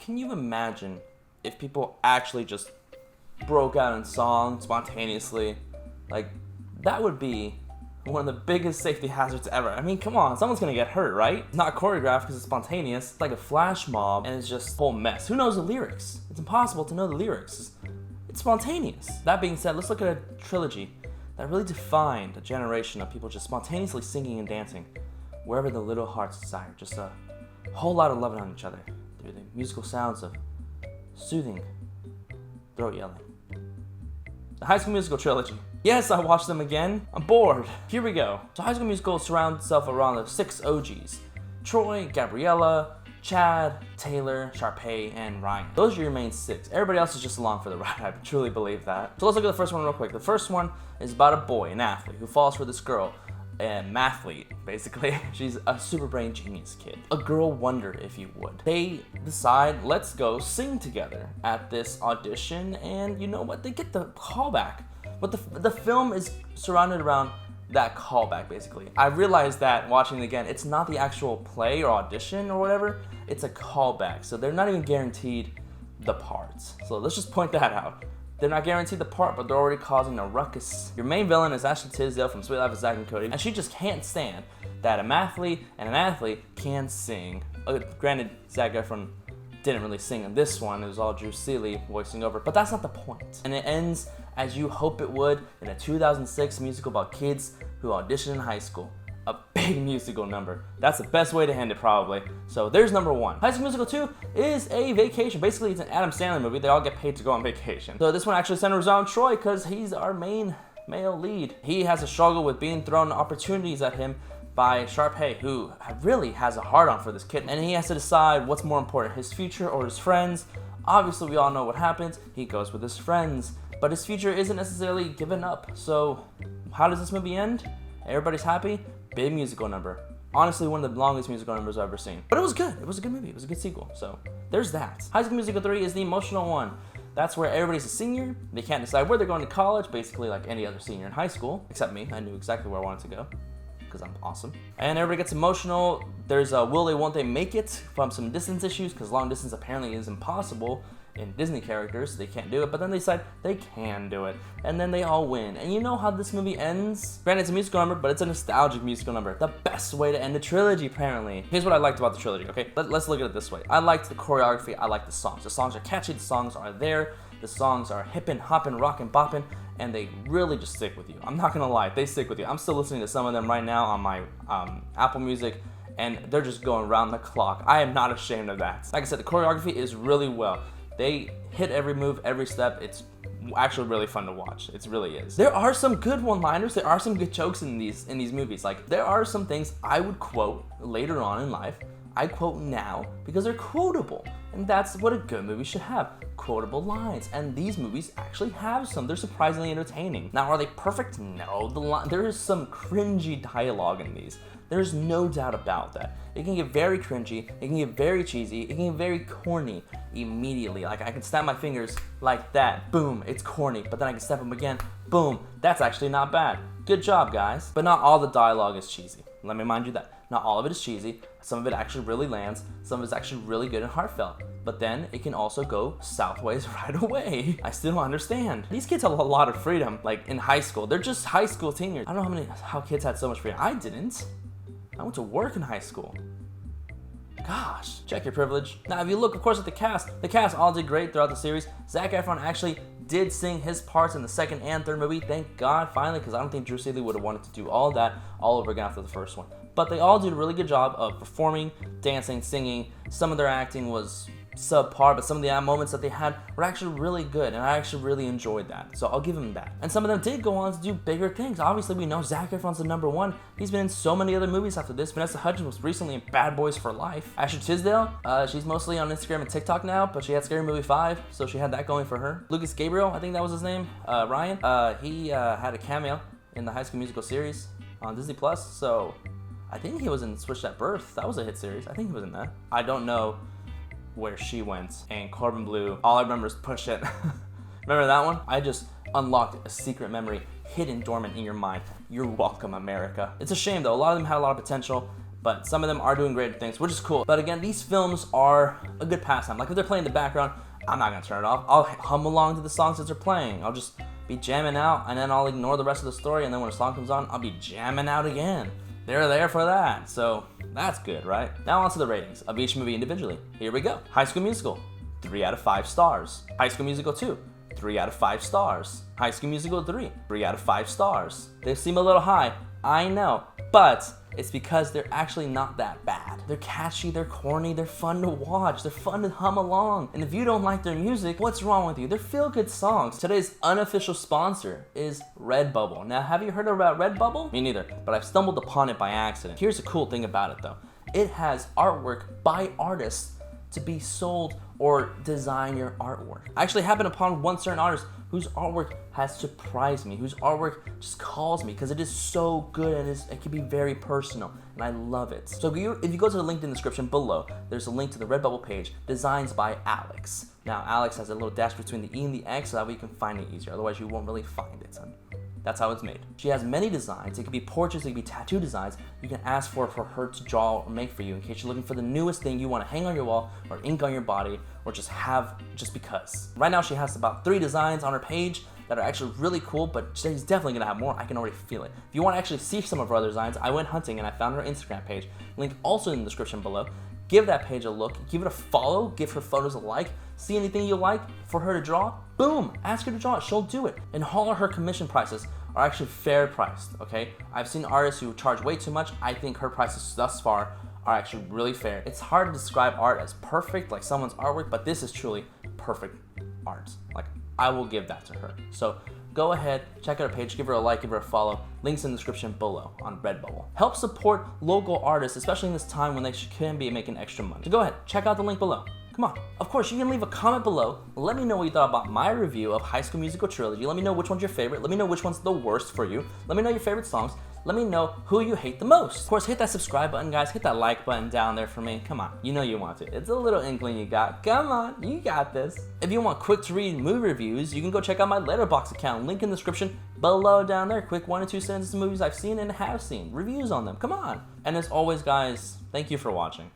Can you imagine if people actually just broke out in song spontaneously? Like, that would be one of the biggest safety hazards ever. I mean, come on, someone's gonna get hurt, right? It's not choreographed because it's spontaneous. It's like a flash mob, and it's just a whole mess. Who knows the lyrics? It's impossible to know the lyrics. It's spontaneous. That being said, let's look at a trilogy that really defined a generation of people just spontaneously singing and dancing wherever the little hearts desire. Just a whole lot of loving on each other through the musical sounds of soothing throat yelling. The High School Musical trilogy. Yes, I watched them again. I'm bored. Here we go. So High School Musical surrounds itself around the 6 OGs. Troy, Gabriella, Chad, Taylor, Sharpay, and Ryan. Those are your main 6. Everybody else is just along for the ride. I truly believe that. So let's look at the first one real quick. The first one is about a boy, an athlete, who falls for this girl, a mathlete, basically. She's a super brain genius kid. A girl wonder, if you would. They decide, let's go sing together at this audition, and you know what? They get the callback. But the film is surrounded around that callback, basically. I realized that watching it again, it's not the actual play or audition or whatever, it's a callback. So they're not even guaranteed the parts. So let's just point that out. They're not guaranteed the part, but they're already causing a ruckus. Your main villain is Ashley Tisdale from Sweet Life of Zack and Cody, and she just can't stand that a mathlete and an athlete can sing. Granted, Zac Efron didn't really sing in this one, it was all Drew Seeley voicing over, but that's not the point. And it ends as you hope it would in a 2006 musical about kids who audition in high school. A big musical number. That's the best way to end it, probably. So there's number 1. High School Musical 2 is a vacation. Basically, it's an Adam Sandler movie. They all get paid to go on vacation. So this one actually centers around Troy because he's our main male lead. He has a struggle with being thrown opportunities at him by Sharpay, who really has a hard-on for this kid. And he has to decide what's more important, his future or his friends. Obviously, we all know what happens. He goes with his friends, but his future isn't necessarily given up. So how does this movie end? Everybody's happy. Big musical number. Honestly, one of the longest musical numbers I've ever seen. But it was good. It was a good movie. It was a good sequel. So there's that. High School Musical 3 is the emotional one. That's where everybody's a senior. They can't decide where they're going to college, basically like any other senior in high school, except me. I knew exactly where I wanted to go because I'm awesome. And everybody gets emotional. There's a will they, won't they make it from some distance issues because long distance apparently is impossible in Disney characters. They can't do it, but then they decide they can do it. And then they all win. And you know how this movie ends? Granted, it's a musical number, but it's a nostalgic musical number. The best way to end a trilogy, apparently. Here's what I liked about the trilogy, okay? Let's look at it this way. I liked the choreography, I liked the songs. The songs are catchy, the songs are there, the songs are hippin', hoppin', rockin', boppin', and they really just stick with you. I'm not gonna lie, they stick with you. I'm still listening to some of them right now on my Apple Music, and they're just going round the clock. I am not ashamed of that. Like I said, the choreography is really well. They hit every move, every step. It's actually really fun to watch. It really is. There are some good one-liners. There are some good jokes in these movies. Like, there are some things I would quote later on in life. I quote now because they're quotable. And that's what a good movie should have. Quotable lines. And these movies actually have some. They're surprisingly entertaining. Now, are they perfect? No. There is some cringy dialogue in these. There's no doubt about that. It can get very cringy, it can get very cheesy, it can get very corny immediately. Like, I can snap my fingers like that, boom, it's corny, but then I can snap them again, boom, that's actually not bad. Good job, guys. But not all the dialogue is cheesy. Let me remind you that. Not all of it is cheesy, some of it actually really lands, some of it's actually really good and heartfelt. But then it can also go southways right away. I still don't understand. These kids have a lot of freedom, like in high school. They're just high school seniors. I don't know how kids had so much freedom. I didn't. I went to work in high school. Gosh, check your privilege. Now, if you look, of course, at the cast all did great throughout the series. Zac Efron actually did sing his parts in the second and third movie. Thank God, finally, because I don't think Drew Seeley would have wanted to do all that all over again after the first one. But they all did a really good job of performing, dancing, singing. Some of their acting was subpar, but some of the moments that they had were actually really good, and I actually really enjoyed that. So I'll give them that. And some of them did go on to do bigger things. Obviously, we know Zac Efron's the number 1. He's been in so many other movies after this. Vanessa Hudgens was recently in Bad Boys for Life. Ashley Tisdale, she's mostly on Instagram and TikTok now, but she had Scary Movie 5, so she had that going for her. Lucas Gabriel, I think that was his name, Ryan, he had a cameo in the High School Musical series on Disney+, so I think he was in Switched at Birth. That was a hit series. I think he was in that. I don't know where she went. And Corbin Bleu, all I remember is Push It. Remember that one? I just unlocked a secret memory hidden dormant in your mind. You're welcome, America. It's a shame though. A lot of them had a lot of potential, but some of them are doing great things, which is cool. But again, these films are a good pastime. Like if they're playing in the background, I'm not gonna turn it off. I'll hum along to the songs as they're playing. I'll just be jamming out, and then I'll ignore the rest of the story, and then when a song comes on, I'll be jamming out again. They're there for that, so that's good, right? Now on to the ratings of each movie individually. Here we go. High School Musical, 3 out of 5 stars. High School Musical 2, 3 out of 5 stars. High School Musical 3, 3 out of 5 stars. They seem a little high, I know, but it's because they're actually not that bad. They're catchy, they're corny, they're fun to watch, they're fun to hum along. And if you don't like their music, what's wrong with you? They're feel-good songs. Today's unofficial sponsor is RedBubble. Now, have you heard about RedBubble? Me neither, but I've stumbled upon it by accident. Here's the cool thing about it though. It has artwork by artists to be sold or design your artwork. I actually happened upon one certain artist whose artwork has surprised me, whose artwork just calls me because it is so good and it can be very personal, and I love it. So if you go to the link in the description below, there's a link to the RedBubble page, Designs by Alex. Now Alex has a little dash between the E and the X so that way you can find it easier, otherwise you won't really find it. That's how it's made. She has many designs. It could be portraits, it could be tattoo designs. You can ask for her to draw or make for you in case you're looking for the newest thing you want to hang on your wall or ink on your body or just have just because. Right now she has about 3 designs on her page that are actually really cool, but she's definitely gonna have more. I can already feel it. If you want to actually see some of her other designs, I went hunting and I found her Instagram page. Link also in the description below. Give that page a look, give it a follow, give her photos a like, see anything you like for her to draw, boom, ask her to draw it, she'll do it. And all of her commission prices are actually fair priced, okay? I've seen artists who charge way too much. I think her prices thus far are actually really fair. It's hard to describe art as perfect, like someone's artwork, but this is truly perfect art. Like, I will give that to her. So go ahead, check out her page, give her a like, give her a follow. Links in the description below on RedBubble. Help support local artists, especially in this time when they can be making extra money. So go ahead, check out the link below. Come on. Of course, you can leave a comment below. Let me know what you thought about my review of High School Musical Trilogy. Let me know which one's your favorite. Let me know which one's the worst for you. Let me know your favorite songs. Let me know who you hate the most. Of course, hit that subscribe button, guys. Hit that like button down there for me. Come on, you know you want to. It's a little inkling you got. Come on, you got this. If you want quick to read movie reviews, you can go check out my Letterboxd account. Link in the description below down there. Quick 1 or 2 sentences of movies I've seen and have seen. Reviews on them. Come on. And as always, guys, thank you for watching.